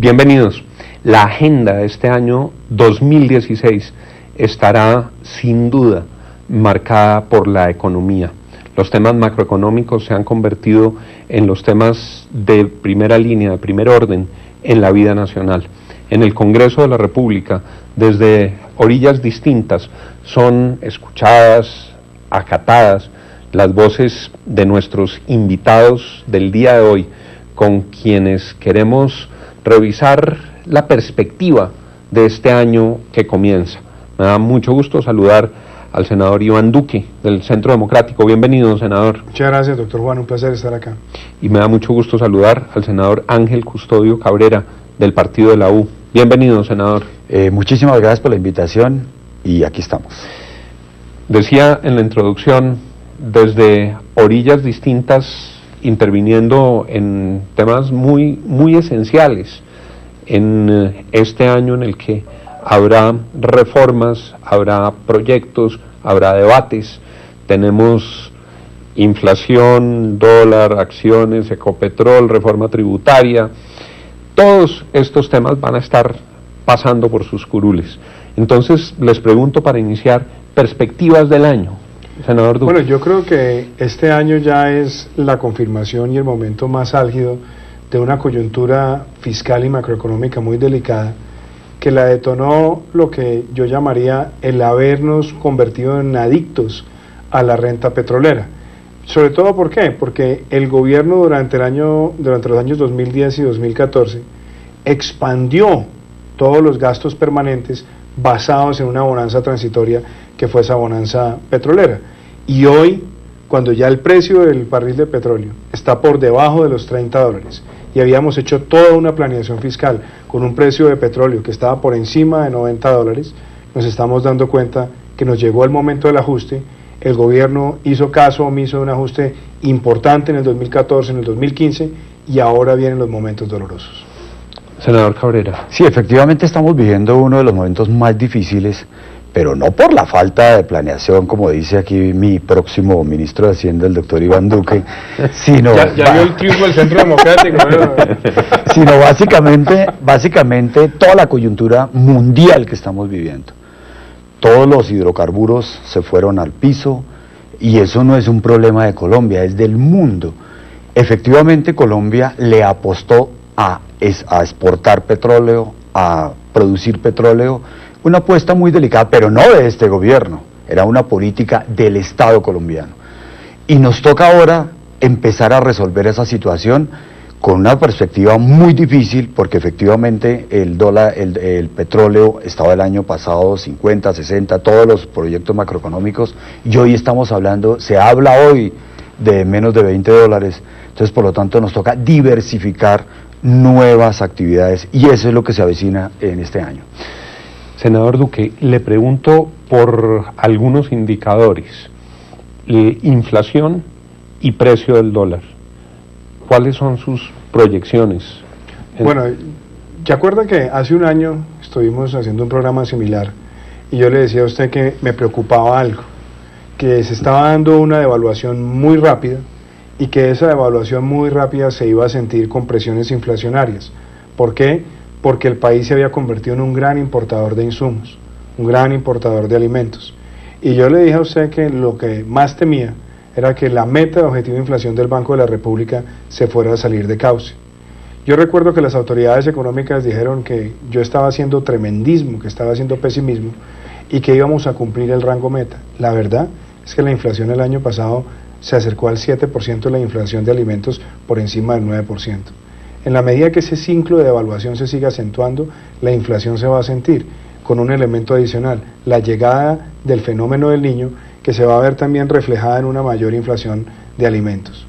Bienvenidos. La agenda de este año 2016 estará sin duda marcada por la economía. Los temas macroeconómicos se han convertido en los temas de primera línea, de primer orden en la vida nacional. En el Congreso de la República, desde orillas distintas, son escuchadas, acatadas las voces de nuestros invitados del día de hoy, con quienes queremos revisar la perspectiva de este año que comienza. Me da mucho gusto saludar al senador Iván Duque, del Centro Democrático. Bienvenido, senador. Muchas gracias, doctor Juan, un placer estar acá. Y me da mucho gusto saludar al senador Ángel Custodio Cabrera, del Partido de la U. Bienvenido, senador. Muchísimas gracias por la invitación y aquí estamos. Decía en la introducción, desde orillas distintas, interviniendo en temas muy esenciales en este año en el que habrá reformas, habrá proyectos, habrá debates. Tenemos inflación, dólar, acciones, Ecopetrol, reforma tributaria. Todos estos temas van a estar pasando por sus curules. Entonces, les pregunto para iniciar, perspectivas del año. Senador Duque. Bueno, yo creo que este año ya es la confirmación y el momento más álgido de una coyuntura fiscal y macroeconómica muy delicada, que la detonó lo que yo llamaría el habernos convertido en adictos a la renta petrolera. Sobre todo, ¿por qué? Porque el gobierno durante los años 2010 y 2014 expandió todos los gastos permanentes basados en una bonanza transitoria que fue esa bonanza petrolera. Y hoy, cuando ya el precio del barril de petróleo está por debajo de los $30 y habíamos hecho toda una planeación fiscal con un precio de petróleo que estaba por encima de $90, nos estamos dando cuenta que nos llegó el momento del ajuste. El gobierno hizo caso omiso de un ajuste importante en el 2014, en el 2015, y ahora vienen los momentos dolorosos. Senador Cabrera. Sí, efectivamente estamos viviendo uno de los momentos más difíciles, pero no por la falta de planeación, como dice aquí mi próximo ministro de Hacienda, el doctor Iván Duque, sino... ya vio el triunfo del Centro Democrático. Sino básicamente toda la coyuntura mundial que estamos viviendo. Todos los hidrocarburos se fueron al piso, y eso no es un problema de Colombia, es del mundo. Efectivamente, Colombia le apostó a exportar petróleo, a producir petróleo, una apuesta muy delicada, pero no de este gobierno, era una política del Estado colombiano. Y nos toca ahora empezar a resolver esa situación con una perspectiva muy difícil, porque efectivamente el petróleo estaba el año pasado 50, 60, todos los proyectos macroeconómicos, y hoy se habla hoy de menos de $20, entonces por lo tanto nos toca diversificar nuevas actividades, y eso es lo que se avecina en este año. Senador Duque, le pregunto por algunos indicadores, inflación y precio del dólar. ¿Cuáles son sus proyecciones? Bueno, ¿te acuerda que hace un año estuvimos haciendo un programa similar y yo le decía a usted que me preocupaba algo, que se estaba dando una devaluación muy rápida y que esa devaluación muy rápida se iba a sentir con presiones inflacionarias? ¿Por qué? Porque el país se había convertido en un gran importador de insumos, un gran importador de alimentos. Y yo le dije a usted que lo que más temía era que la meta de objetivo de inflación del Banco de la República se fuera a salir de cauce. Yo recuerdo que las autoridades económicas dijeron que yo estaba haciendo tremendismo, que estaba haciendo pesimismo y que íbamos a cumplir el rango meta. La verdad es que la inflación el año pasado se acercó al 7% de la inflación de alimentos por encima del 9%. En la medida que ese ciclo de devaluación se siga acentuando, la inflación se va a sentir, con un elemento adicional, la llegada del fenómeno del Niño, que se va a ver también reflejada en una mayor inflación de alimentos.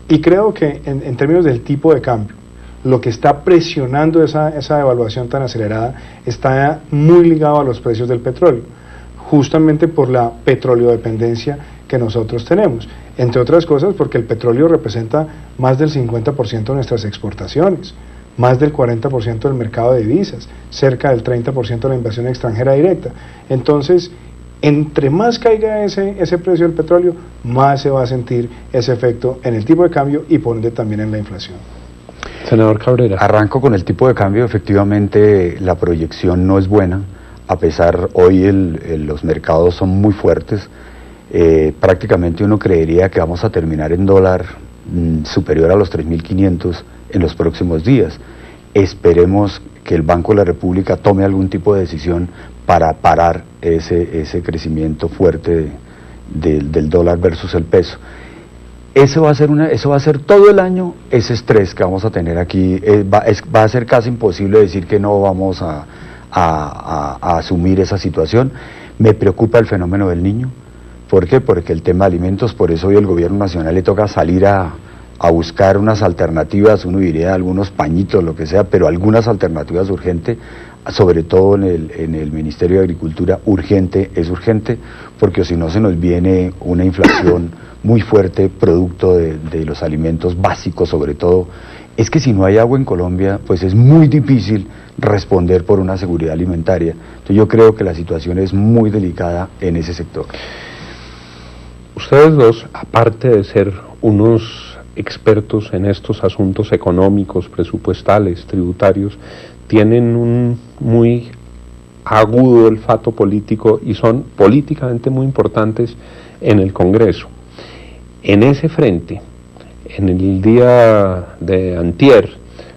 Y creo que en términos del tipo de cambio, lo que está presionando esa devaluación tan acelerada está muy ligado a los precios del petróleo, justamente por la petroleodependencia que nosotros tenemos, entre otras cosas porque el petróleo representa más del 50% de nuestras exportaciones, más del 40% del mercado de divisas, cerca del 30% de la inversión extranjera directa. Entonces, entre más caiga ese precio del petróleo, más se va a sentir ese efecto en el tipo de cambio y por ende también en la inflación. Senador Cabrera. Arranco con el tipo de cambio. Efectivamente la proyección no es buena, a pesar hoy los mercados son muy fuertes. Prácticamente uno creería que vamos a terminar en dólar superior a los 3.500 en los próximos días. Esperemos que el Banco de la República tome algún tipo de decisión para parar ese crecimiento fuerte del dólar versus el peso. Eso va a ser todo el año ese estrés que vamos a tener aquí. Va a ser casi imposible decir que no vamos a asumir esa situación. Me preocupa el fenómeno del niño. ¿Por qué? Porque el tema de alimentos, por eso hoy el gobierno nacional le toca salir a buscar unas alternativas, uno diría algunos pañitos, lo que sea, pero algunas alternativas urgentes, sobre todo en el Ministerio de Agricultura. Es urgente, porque si no se nos viene una inflación muy fuerte, producto de los alimentos básicos sobre todo. Es que si no hay agua en Colombia, pues es muy difícil responder por una seguridad alimentaria. Entonces yo creo que la situación es muy delicada en ese sector. Ustedes dos, aparte de ser unos expertos en estos asuntos económicos, presupuestales, tributarios, tienen un muy agudo olfato político y son políticamente muy importantes en el Congreso. En ese frente, en el día de antier,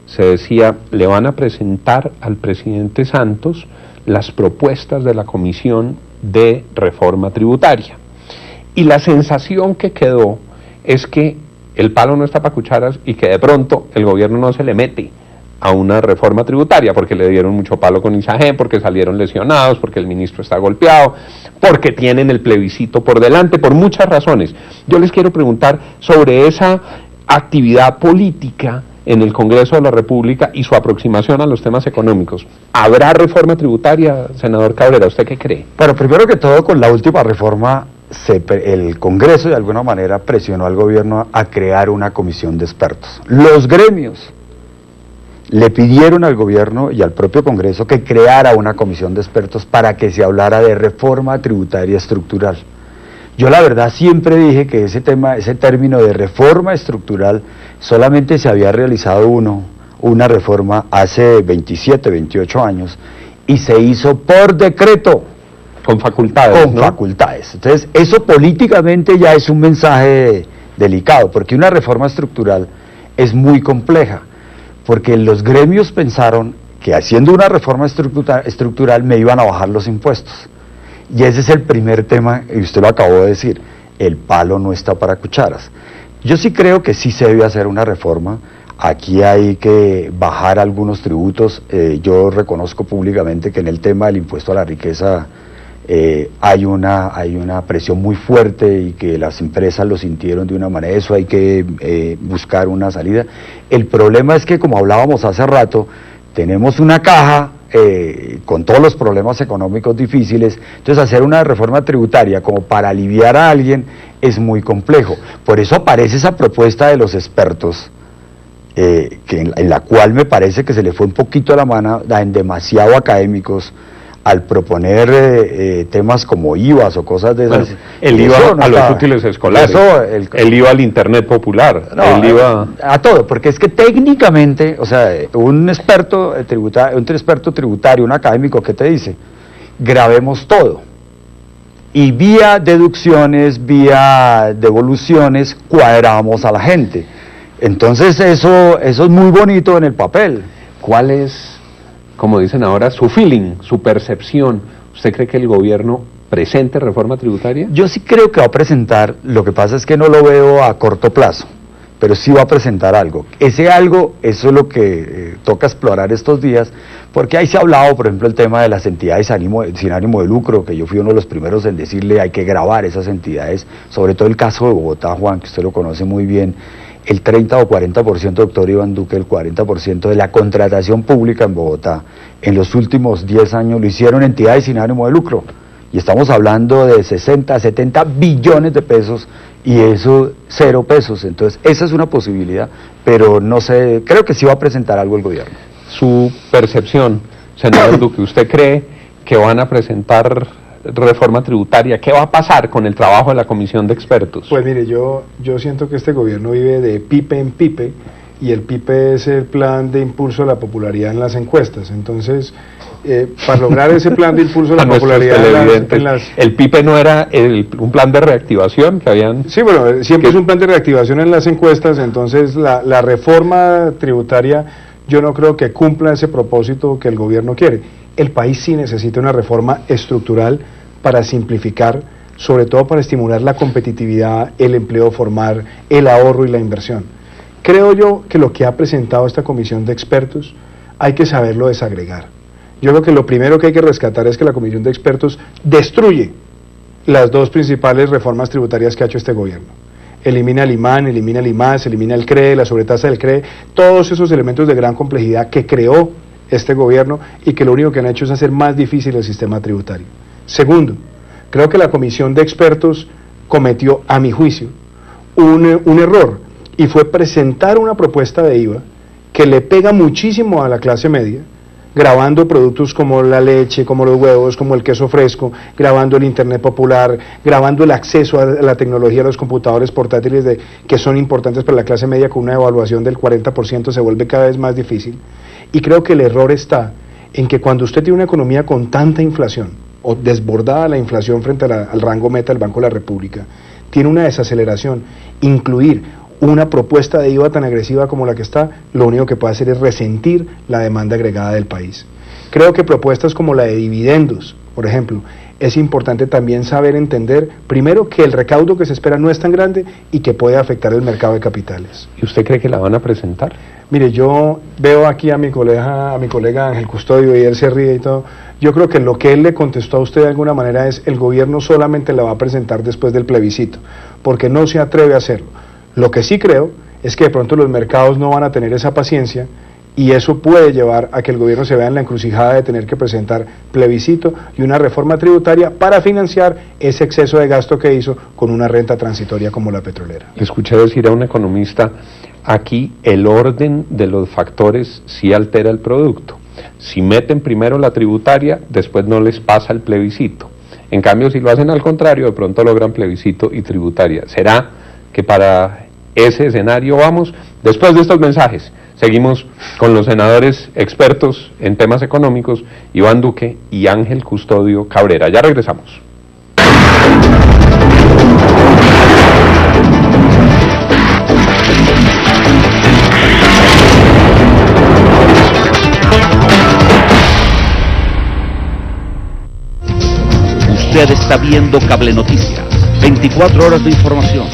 se decía, le van a presentar al presidente Santos las propuestas de la Comisión de Reforma Tributaria. Y la sensación que quedó es que el palo no está para cucharas y que de pronto el gobierno no se le mete a una reforma tributaria, porque le dieron mucho palo con Isagen, porque salieron lesionados, porque el ministro está golpeado, porque tienen el plebiscito por delante, por muchas razones. Yo les quiero preguntar sobre esa actividad política en el Congreso de la República y su aproximación a los temas económicos. ¿Habrá reforma tributaria, senador Cabrera? ¿Usted qué cree? Bueno, primero que todo, con la última reforma, el Congreso de alguna manera presionó al gobierno a crear una comisión de expertos. Los gremios le pidieron al gobierno y al propio Congreso que creara una comisión de expertos para que se hablara de reforma tributaria estructural. Yo la verdad siempre dije que ese término de reforma estructural, solamente se había realizado una reforma hace 27, 28 años y se hizo por decreto. Con facultades, Con facultades. Entonces, eso políticamente ya es un mensaje delicado, porque una reforma estructural es muy compleja, porque los gremios pensaron que haciendo una reforma estructural me iban a bajar los impuestos. Y ese es el primer tema, y usted lo acabó de decir, el palo no está para cucharas. Yo sí creo que sí se debe hacer una reforma. Aquí hay que bajar algunos tributos. Yo reconozco públicamente que en el tema del impuesto a la riqueza hay una presión muy fuerte y que las empresas lo sintieron de una manera. Eso hay que buscar una salida. El problema es que, como hablábamos hace rato, tenemos una caja con todos los problemas económicos difíciles. Entonces hacer una reforma tributaria como para aliviar a alguien es muy complejo. Por eso aparece esa propuesta de los expertos, en la cual me parece que se le fue un poquito la mano, en demasiado académicos, al proponer temas como IVAs o cosas de esas. Bueno, el IVA a los útiles escolares, el IVA al internet popular, no, el IVA a todo, porque es que técnicamente, o sea, un experto tributario, un académico, ¿qué te dice? Grabemos todo y vía deducciones, vía devoluciones, cuadramos a la gente. Entonces eso es muy bonito en el papel. ¿Cuál es, como dicen ahora, su feeling, su percepción? ¿Usted cree que el gobierno presente reforma tributaria? Yo sí creo que va a presentar. Lo que pasa es que no lo veo a corto plazo, pero sí va a presentar algo. Ese algo, eso es lo que toca explorar estos días, porque ahí se ha hablado, por ejemplo, el tema de las entidades sin ánimo de lucro, que yo fui uno de los primeros en decirle hay que grabar esas entidades, sobre todo el caso de Bogotá, Juan, que usted lo conoce muy bien. El 30 o 40%, doctor Iván Duque, el 40% de la contratación pública en Bogotá, en los últimos 10 años lo hicieron entidades sin ánimo de lucro. Y estamos hablando de 60, 70 billones de pesos, y eso 0 pesos. Entonces, esa es una posibilidad, pero no sé, creo que sí va a presentar algo el gobierno. Su percepción, senador Duque, ¿usted cree que van a presentar reforma tributaria? ¿Qué va a pasar con el trabajo de la comisión de expertos? Pues mire, yo siento que este gobierno vive de pipe en pipe y el PIPE es el plan de impulso a la popularidad en las encuestas. Entonces, para lograr ese plan de impulso a la popularidad el PIPE no era un plan de reactivación que habían... Sí, bueno, siempre es un plan de reactivación en las encuestas, entonces la reforma tributaria yo no creo que cumpla ese propósito que el gobierno quiere. El país sí necesita una reforma estructural para simplificar, sobre todo para estimular la competitividad, el empleo formal, el ahorro y la inversión. Creo yo que lo que ha presentado esta comisión de expertos hay que saberlo desagregar. Yo creo que lo primero que hay que rescatar es que la comisión de expertos destruye las dos principales reformas tributarias que ha hecho este gobierno. Elimina el IMAN, elimina el IMAS, elimina el CRE, la sobretasa del CRE, todos esos elementos de gran complejidad que creó este gobierno y que lo único que han hecho es hacer más difícil el sistema tributario. Segundo, creo que la comisión de expertos cometió, a mi juicio, un error, y fue presentar una propuesta de IVA que le pega muchísimo a la clase media, grabando productos como la leche, como los huevos, como el queso fresco, grabando el internet popular, grabando el acceso a la tecnología, a los computadores portátiles que son importantes para la clase media, con una evaluación del 40% se vuelve cada vez más difícil. Y creo que el error está en que cuando usted tiene una economía con tanta inflación, o desbordada la inflación frente al rango meta del Banco de la República, tiene una desaceleración. Incluir una propuesta de IVA tan agresiva como la que está, lo único que puede hacer es resentir la demanda agregada del país. Creo que propuestas como la de dividendos, por ejemplo, es importante también saber entender, primero, que el recaudo que se espera no es tan grande y que puede afectar el mercado de capitales. ¿Y usted cree que la van a presentar? Mire, yo veo aquí a mi colega Ángel Custodio, y él se ríe y todo. Yo creo que lo que él le contestó a usted de alguna manera es: el gobierno solamente la va a presentar después del plebiscito, porque no se atreve a hacerlo. Lo que sí creo es que de pronto los mercados no van a tener esa paciencia, y eso puede llevar a que el gobierno se vea en la encrucijada de tener que presentar plebiscito y una reforma tributaria para financiar ese exceso de gasto que hizo con una renta transitoria como la petrolera. Le escuché decir a un economista: aquí el orden de los factores sí altera el producto. Si meten primero la tributaria, después no les pasa el plebiscito. En cambio, si lo hacen al contrario, de pronto logran plebiscito y tributaria. ¿Será que para ese escenario vamos? Después de estos mensajes, seguimos con los senadores expertos en temas económicos, Iván Duque y Ángel Custodio Cabrera. Ya regresamos. Usted está viendo Cable Noticias, 24 horas de información.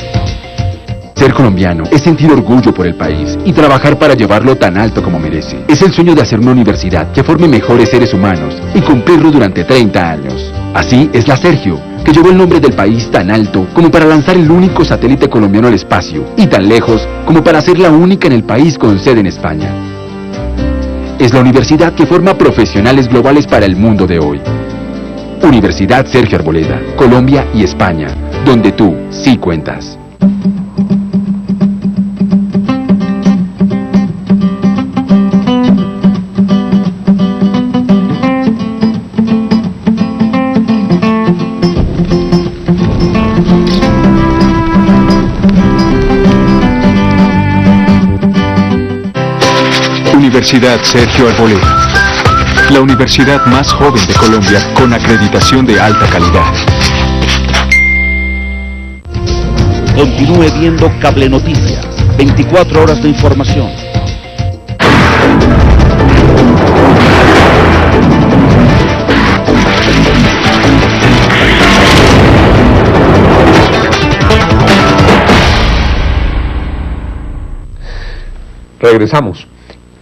Ser colombiano es sentir orgullo por el país y trabajar para llevarlo tan alto como merece. Es el sueño de hacer una universidad que forme mejores seres humanos y cumplirlo durante 30 años. Así es la Sergio, que llevó el nombre del país tan alto como para lanzar el único satélite colombiano al espacio, y tan lejos como para ser la única en el país con sede en España. Es la universidad que forma profesionales globales para el mundo de hoy. Universidad Sergio Arboleda, Colombia y España, donde tú sí cuentas. Universidad Sergio Arboleda, la universidad más joven de Colombia con acreditación de alta calidad. Continúe viendo Cable Noticias, 24 horas de información. Regresamos.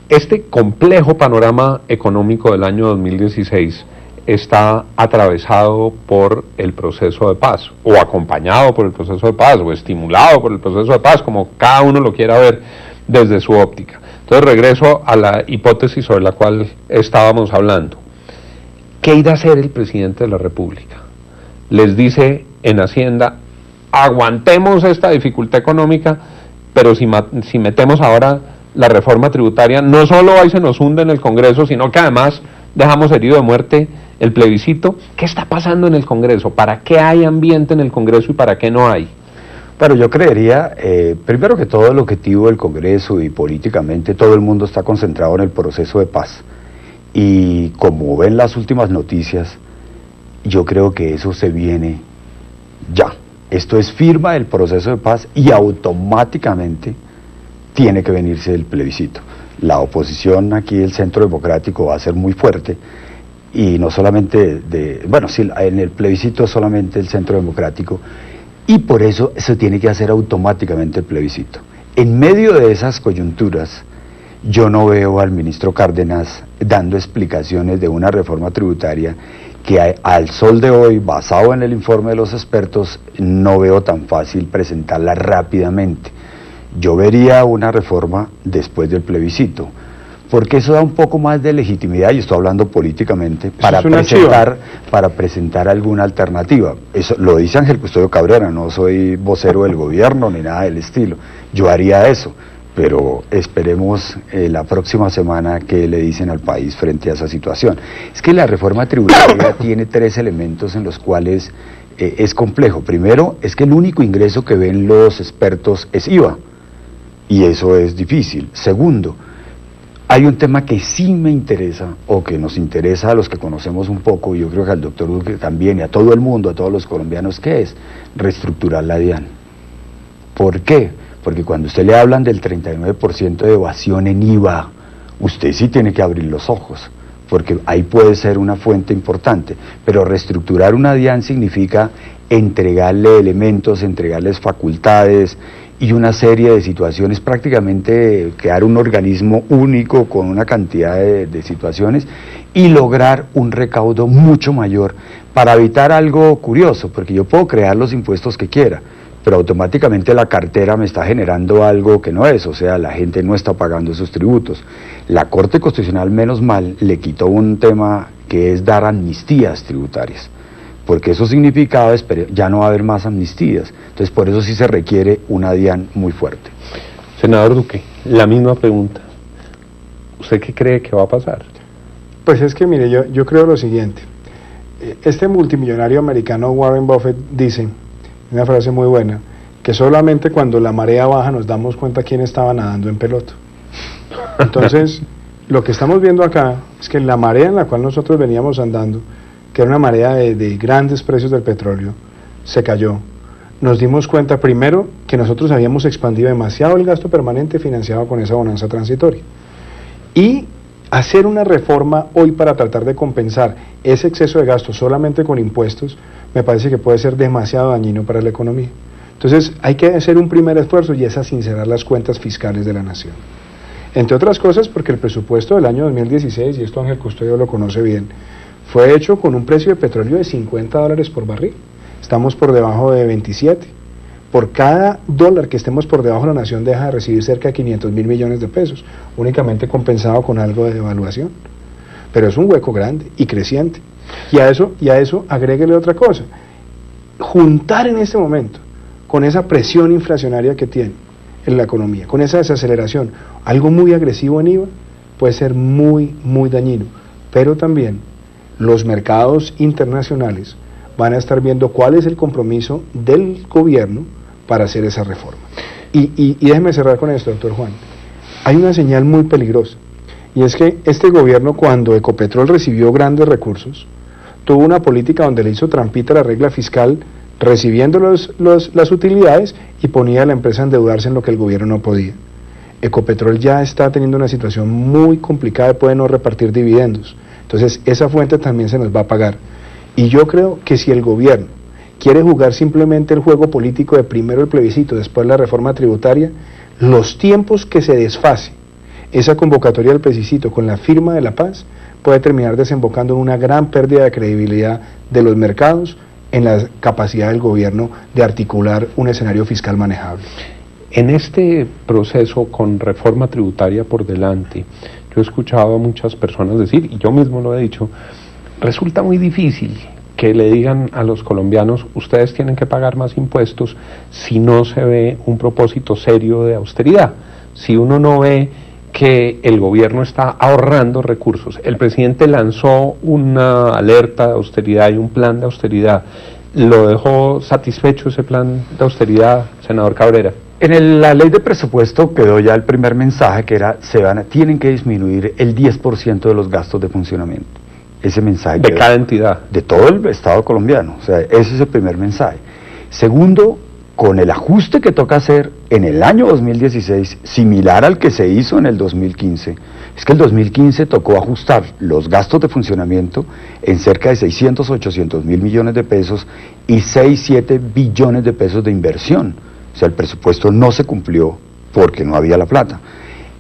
Este complejo panorama económico del año 2016 está atravesado por el proceso de paz, o acompañado por el proceso de paz, o estimulado por el proceso de paz, como cada uno lo quiera ver desde su óptica. Entonces regreso a la hipótesis sobre la cual estábamos hablando. ¿Qué irá a hacer el presidente de la República? Les dice en Hacienda: aguantemos esta dificultad económica, pero si metemos ahora la reforma tributaria, no solo ahí se nos hunde en el Congreso, sino que además dejamos herido de muerte el plebiscito. ¿Qué está pasando en el Congreso? ¿Para qué hay ambiente en el Congreso y para qué no hay? Bueno, yo creería, primero que todo, el objetivo del Congreso y políticamente todo el mundo está concentrado en el proceso de paz. Y como ven las últimas noticias, yo creo que eso se viene ya. Esto es firma del proceso de paz y automáticamente tiene que venirse el plebiscito. La oposición aquí, el Centro Democrático, va a ser muy fuerte. Y no solamente sí, en el plebiscito solamente el Centro Democrático, y por eso se tiene que hacer automáticamente el plebiscito. En medio de esas coyunturas, yo no veo al ministro Cárdenas dando explicaciones de una reforma tributaria que al sol de hoy, basado en el informe de los expertos, no veo tan fácil presentarla rápidamente. Yo vería una reforma después del plebiscito, porque eso da un poco más de legitimidad, y estoy hablando políticamente, para presentar alguna alternativa. Eso lo dice Ángel Custodio Cabrera, no soy vocero del gobierno ni nada del estilo. Yo haría eso, pero esperemos la próxima semana qué le dicen al país frente a esa situación. Es que la reforma tributaria tiene 3 elementos en los cuales es complejo. Primero, es que el único ingreso que ven los expertos es IVA, y eso es difícil. Segundo, hay un tema que sí me interesa, o que nos interesa a los que conocemos un poco, y yo creo que al doctor Duque también, y a todo el mundo, a todos los colombianos, que es reestructurar la DIAN. ¿Por qué? Porque cuando usted le hablan del 39% de evasión en IVA, usted sí tiene que abrir los ojos, porque ahí puede ser una fuente importante. Pero reestructurar una DIAN significa entregarle elementos, entregarles facultades, y una serie de situaciones, prácticamente crear un organismo único con una cantidad de situaciones y lograr un recaudo mucho mayor para evitar algo curioso, porque yo puedo crear los impuestos que quiera, pero automáticamente la cartera me está generando algo que no es, o sea, la gente no está pagando esos tributos. La Corte Constitucional, menos mal, le quitó un tema que es dar amnistías tributarias, porque eso significaba ya no va a haber más amnistías. Entonces por eso sí se requiere una DIAN muy fuerte. Senador Duque, la misma pregunta. ¿Usted qué cree que va a pasar? Pues es que mire, yo creo lo siguiente. Este multimillonario americano Warren Buffett dice, una frase muy buena, que solamente cuando la marea baja nos damos cuenta quién estaba nadando en peloto. Entonces, lo que estamos viendo acá es que la marea en la cual nosotros veníamos andando, que era una marea de grandes precios del petróleo, se cayó. Nos dimos cuenta primero que nosotros habíamos expandido demasiado el gasto permanente financiado con esa bonanza transitoria. Y hacer una reforma hoy para tratar de compensar ese exceso de gasto solamente con impuestos, me parece que puede ser demasiado dañino para la economía. Entonces hay que hacer un primer esfuerzo, y es a sincerar las cuentas fiscales de la nación. Entre otras cosas porque el presupuesto del año 2016, y esto Ángel Custodio lo conoce bien, fue hecho con un precio de petróleo de $50 por barril. Estamos por debajo de 27. Por cada dólar que estemos por debajo, la nación deja de recibir cerca de 500.000 millones de pesos, únicamente compensado con algo de devaluación. Pero es un hueco grande y creciente. Y a eso agréguele otra cosa. Juntar en este momento, con esa presión inflacionaria que tiene en la economía, con esa desaceleración, algo muy agresivo en IVA, puede ser muy, muy dañino. Pero también los mercados internacionales van a estar viendo cuál es el compromiso del gobierno para hacer esa reforma. Y déjeme cerrar con esto, doctor Juan. Hay una señal muy peligrosa, y es que este gobierno, cuando Ecopetrol recibió grandes recursos, tuvo una política donde le hizo trampita la regla fiscal, recibiendo las utilidades, y ponía a la empresa a endeudarse en lo que el gobierno no podía. Ecopetrol ya está teniendo una situación muy complicada, puede no repartir dividendos. Entonces esa fuente también se nos va a pagar. Y yo creo que si el gobierno quiere jugar simplemente el juego político de primero el plebiscito, después la reforma tributaria, los tiempos que se desfase esa convocatoria del plebiscito con la firma de la paz puede terminar desembocando en una gran pérdida de credibilidad de los mercados en la capacidad del gobierno de articular un escenario fiscal manejable. En este proceso con reforma tributaria por delante, yo he escuchado a muchas personas decir, y yo mismo lo he dicho, resulta muy difícil que le digan a los colombianos, ustedes tienen que pagar más impuestos si no se ve un propósito serio de austeridad, si uno no ve que el gobierno está ahorrando recursos. El presidente lanzó una alerta de austeridad y un plan de austeridad ¿Lo dejó satisfecho ese plan de austeridad, senador Cabrera? En la ley de presupuesto quedó ya el primer mensaje, que era tienen que disminuir el 10% de los gastos de funcionamiento. Ese mensaje De quedó, cada entidad. de todo el Estado colombiano. O sea, ese es el primer mensaje. Segundo, con el ajuste que toca hacer en el año 2016, similar al que se hizo en el 2015, es que el 2015 tocó ajustar los gastos de funcionamiento en cerca de 600, 800 mil millones de pesos y 6, 7 billones de pesos de inversión. O sea, el presupuesto no se cumplió porque no había la plata.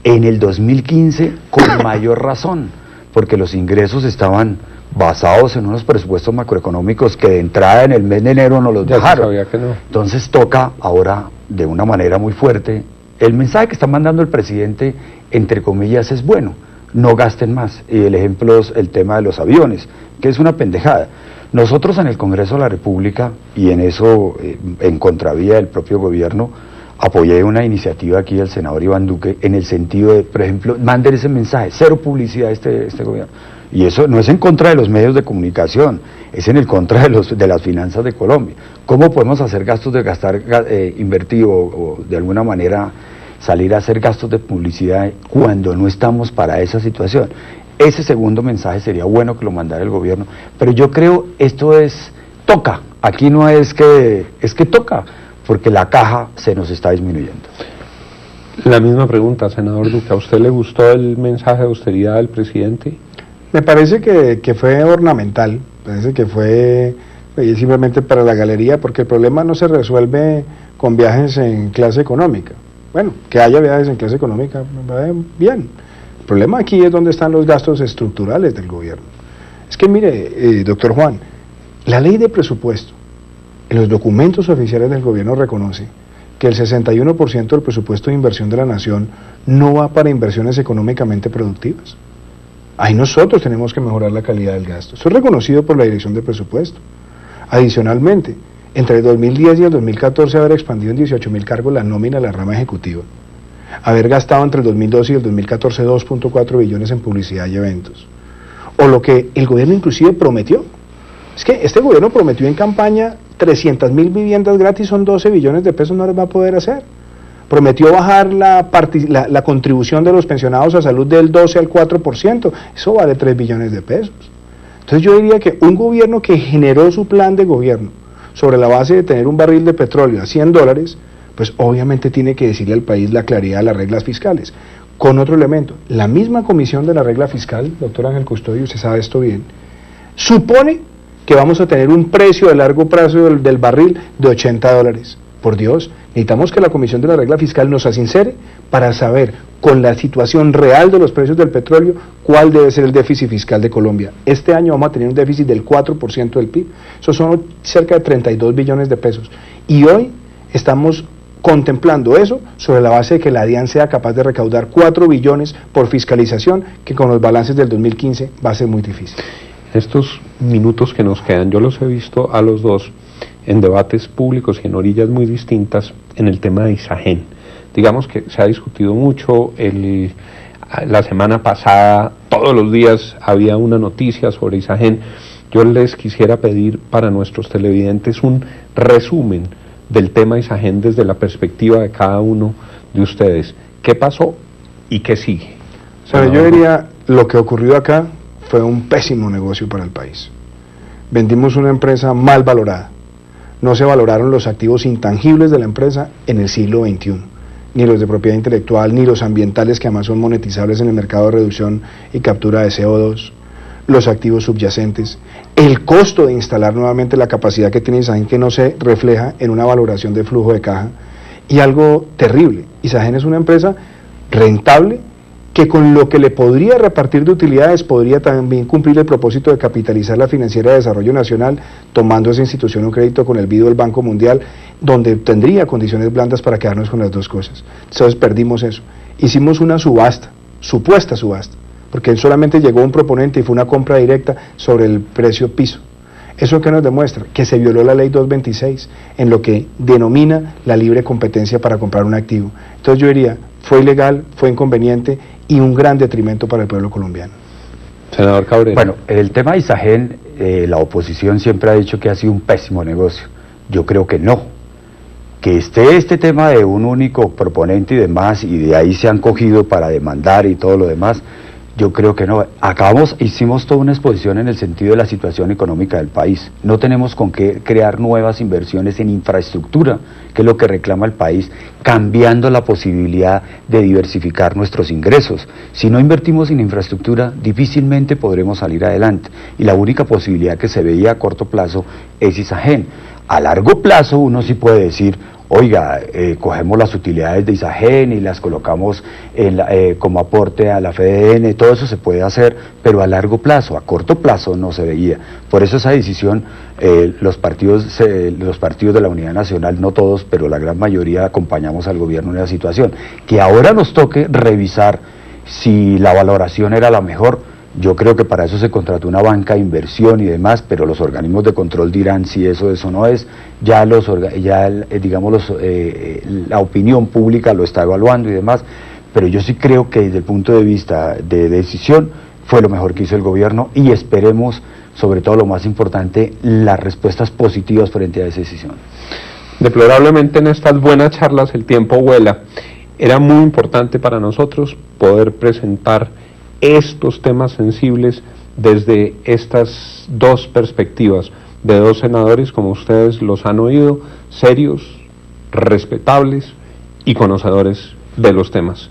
En el 2015, con mayor razón, porque los ingresos estaban basados en unos presupuestos macroeconómicos que de entrada en el mes de enero no los Ya se dejaron. sabía que no. Entonces toca ahora, de una manera muy fuerte, el mensaje que está mandando el presidente, entre comillas, es bueno, no gasten más. Y el ejemplo es el tema de los aviones, que es una pendejada. Nosotros en el Congreso de la República, y en eso, en contravía del propio gobierno, apoyé una iniciativa aquí del senador Iván Duque, en el sentido de, por ejemplo, manden ese mensaje, cero publicidad a este gobierno. Y eso no es en contra de los medios de comunicación, es en el contra de las finanzas de Colombia. ¿Cómo podemos hacer gastos de invertir o de alguna manera salir a hacer gastos de publicidad cuando no estamos para esa situación? Ese segundo mensaje sería bueno que lo mandara el gobierno, pero yo creo esto toca, aquí no es que toca, porque la caja se nos está disminuyendo. La misma pregunta, senador Duque, ¿a usted le gustó el mensaje de austeridad del presidente? Me parece que fue ornamental, parece que fue simplemente para la galería, porque el problema no se resuelve con viajes en clase económica. Bueno, que haya viajes en clase económica, me va bien. El problema aquí es donde están los gastos estructurales del gobierno. Es que mire, doctor Juan, la ley de presupuesto, en los documentos oficiales del gobierno reconoce que el 61% del presupuesto de inversión de la nación no va para inversiones económicamente productivas. Ahí nosotros tenemos que mejorar la calidad del gasto. Eso es reconocido por la Dirección de Presupuesto. Adicionalmente, entre el 2010 y el 2014 haber expandido en 18.000 cargos la nómina de la rama ejecutiva, haber gastado entre el 2012 y el 2014 2.4 billones en publicidad y eventos, o lo que el gobierno inclusive prometió. Es que este gobierno prometió en campaña 300.000 viviendas gratis, son 12 billones de pesos, no les va a poder hacer. Prometió bajar la contribución de los pensionados a salud del 12 al 4%, eso vale 3 billones de pesos. Entonces yo diría que un gobierno que generó su plan de gobierno sobre la base de tener un barril de petróleo a $100, pues obviamente tiene que decirle al país la claridad de las reglas fiscales. Con otro elemento, la misma comisión de la regla fiscal, doctor Ángel Custodio, usted sabe esto bien, supone que vamos a tener un precio de largo plazo del barril de $80. Por Dios, necesitamos que la Comisión de la Regla Fiscal nos asincere para saber, con la situación real de los precios del petróleo, cuál debe ser el déficit fiscal de Colombia. Este año vamos a tener un déficit del 4% del PIB, eso son cerca de 32 billones de pesos. Y hoy estamos contemplando eso sobre la base de que la DIAN sea capaz de recaudar 4 billones por fiscalización, que con los balances del 2015 va a ser muy difícil. Estos minutos que nos quedan, yo los he visto a los dos en debates públicos y en orillas muy distintas en el tema de Isagen. Digamos que se ha discutido mucho, la semana pasada todos los días había una noticia sobre Isagen. Yo les quisiera pedir para nuestros televidentes un resumen del tema Isagen desde la perspectiva de cada uno de ustedes. ¿Qué pasó y qué sigue? Pero yo diría, lo que ocurrió acá fue un pésimo negocio para el país. Vendimos una empresa mal valorada. No se valoraron los activos intangibles de la empresa en el siglo XXI, ni los de propiedad intelectual, ni los ambientales, que además son monetizables en el mercado de reducción y captura de CO2, los activos subyacentes, el costo de instalar nuevamente la capacidad que tiene Isagen, que no se refleja en una valoración de flujo de caja, y algo terrible, Isagen es una empresa rentable, que con lo que le podría repartir de utilidades podría también cumplir el propósito de capitalizar la Financiera de Desarrollo Nacional, tomando esa institución un crédito con el BID del Banco Mundial, donde tendría condiciones blandas para quedarnos con las dos cosas. Entonces perdimos eso. Hicimos una subasta, supuesta subasta, porque solamente llegó un proponente y fue una compra directa sobre el precio piso. ¿Eso qué nos demuestra? Que se violó la ley 226, en lo que denomina la libre competencia para comprar un activo. Entonces yo diría, fue ilegal, fue inconveniente y un gran detrimento para el pueblo colombiano. Senador Cabrera. Bueno, el tema de Isagen, la oposición siempre ha dicho que ha sido un pésimo negocio. Yo creo que no. Que esté este tema de un único proponente y demás, y de ahí se han cogido para demandar y todo lo demás, yo creo que no. Hicimos toda una exposición en el sentido de la situación económica del país. No tenemos con qué crear nuevas inversiones en infraestructura, que es lo que reclama el país, cambiando la posibilidad de diversificar nuestros ingresos. Si no invertimos en infraestructura, difícilmente podremos salir adelante. Y la única posibilidad que se veía a corto plazo es Isagen. A largo plazo uno sí puede decir, oiga, cogemos las utilidades de Isagen y las colocamos como aporte a la FDN, todo eso se puede hacer, pero a largo plazo, a corto plazo no se veía. Por eso esa decisión, los partidos de la Unidad Nacional, no todos, pero la gran mayoría acompañamos al gobierno en esa situación. Que ahora nos toque revisar si la valoración era la mejor. Yo creo que para eso se contrató una banca de inversión y demás, pero los organismos de control dirán si eso no es. Ya la opinión pública lo está evaluando y demás, pero yo sí creo que desde el punto de vista de decisión fue lo mejor que hizo el gobierno y esperemos, sobre todo lo más importante, las respuestas positivas frente a esa decisión. Deplorablemente en estas buenas charlas el tiempo vuela. Era muy importante para nosotros poder presentar estos temas sensibles desde estas dos perspectivas de dos senadores, como ustedes los han oído, serios, respetables y conocedores de los temas.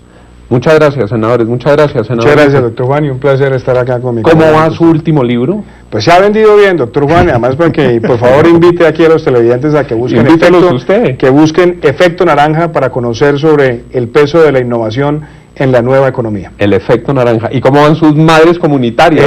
Muchas gracias, senadores, muchas gracias, senador. Muchas gracias, doctor Juan, y un placer estar acá conmigo. ¿Cómo va su último libro? Pues se ha vendido bien, doctor Juan, además porque por favor invite aquí a los televidentes a que busquen Efecto Naranja para conocer sobre el peso de la innovación en la nueva economía. El efecto naranja. ¿Y cómo van sus madres comunitarias?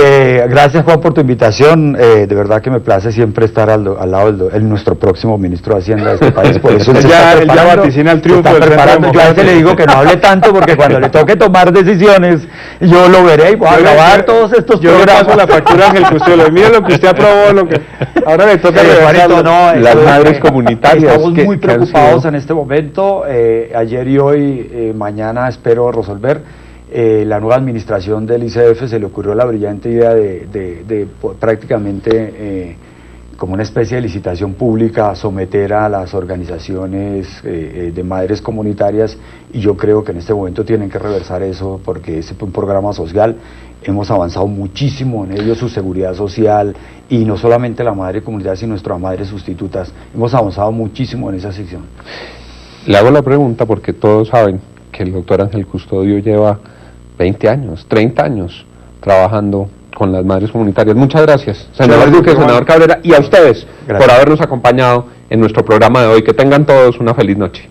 Gracias, Juan, por tu invitación. De verdad que me place siempre estar al lado de nuestro próximo ministro de Hacienda de este país. Por eso él ya vaticina el triunfo del preparando. Yo a veces le digo que no hable tanto porque cuando le toque tomar decisiones, yo lo veré y voy a grabar todos estos programas. Yo le paso la factura a Ángel Custodio. Mire lo que usted aprobó, ahora le toca las madres comunitarias. Estamos muy preocupados en este momento. Ayer y hoy, mañana espero resolver. La nueva administración del ICF se le ocurrió la brillante idea de prácticamente como una especie de licitación pública someter a las organizaciones de madres comunitarias, y yo creo que en este momento tienen que reversar eso porque es un programa social. Hemos avanzado muchísimo en ello, su seguridad social, y no solamente la madre comunitaria sino nuestras madres sustitutas. Hemos avanzado muchísimo en esa sección. Le hago la pregunta porque todos saben que el doctor Ángel Custodio lleva 20 años, 30 años trabajando con las madres comunitarias. Muchas gracias, senador Duque, senador Cabrera, y a ustedes por habernos acompañado en nuestro programa de hoy. Que tengan todos una feliz noche.